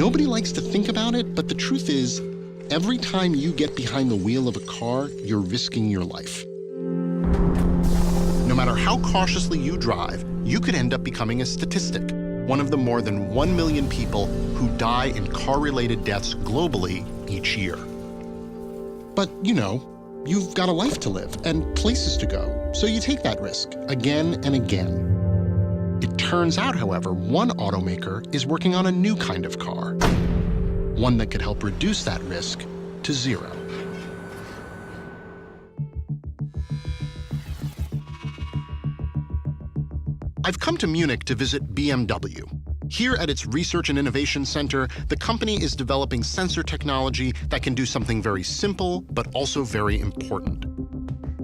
Nobody likes to think about it, but the truth is, every time you get behind the wheel of a car, you're risking your life. No matter how cautiously you drive, you could end up becoming a statistic, one of the more than 1 million people who die in car-related deaths globally each year. But, you know, you've got a life to live and places to go, so you take that risk again and again. It turns out, however, one automaker is working on a new kind of car, one that could help reduce that risk to zero. I've come to Munich to visit BMW. Here at its Research and Innovation Center, the company is developing sensor technology that can do something very simple, but also very important.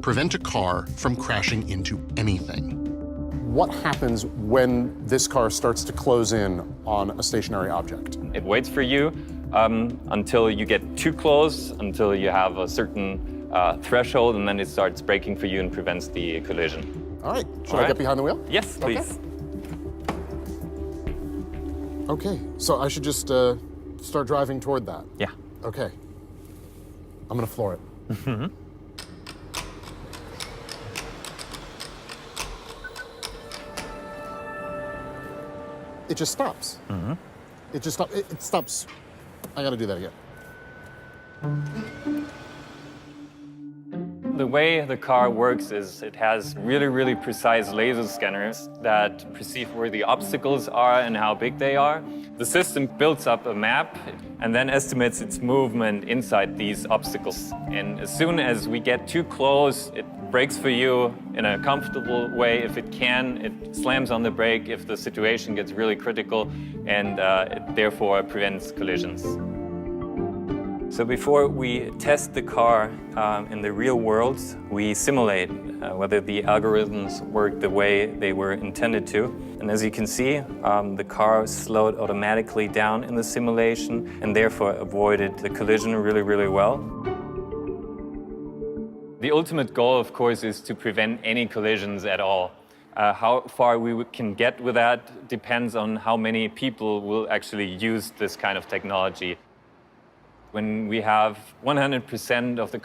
Prevent a car from crashing into anything. What happens when this car starts to close in on a stationary object? It waits for you until you get too close, until you have a certain threshold, and then it starts braking for you and prevents the collision. All right, should I get behind the wheel? Yes, please. Okay, so I should just start driving toward that? Yeah. Okay. I'm gonna floor it. It just stops. It just stops. It stops. I gotta do that again. The way the car works is it has really, really precise laser scanners that perceive where the obstacles are and how big they are. The system builds up a map and then estimates its movement inside these obstacles. And as soon as we get too close, it brakes for you in a comfortable way. If it can, it slams on the brake if the situation gets really critical, and it therefore prevents collisions. So before we test the car in the real world, we simulate whether the algorithms work the way they were intended to. And as you can see, the car slowed automatically down in the simulation and therefore avoided the collision really, really well. The ultimate goal, of course, is to prevent any collisions at all. How far we can get with that depends on how many people will actually use this kind of technology. When we have 100% of the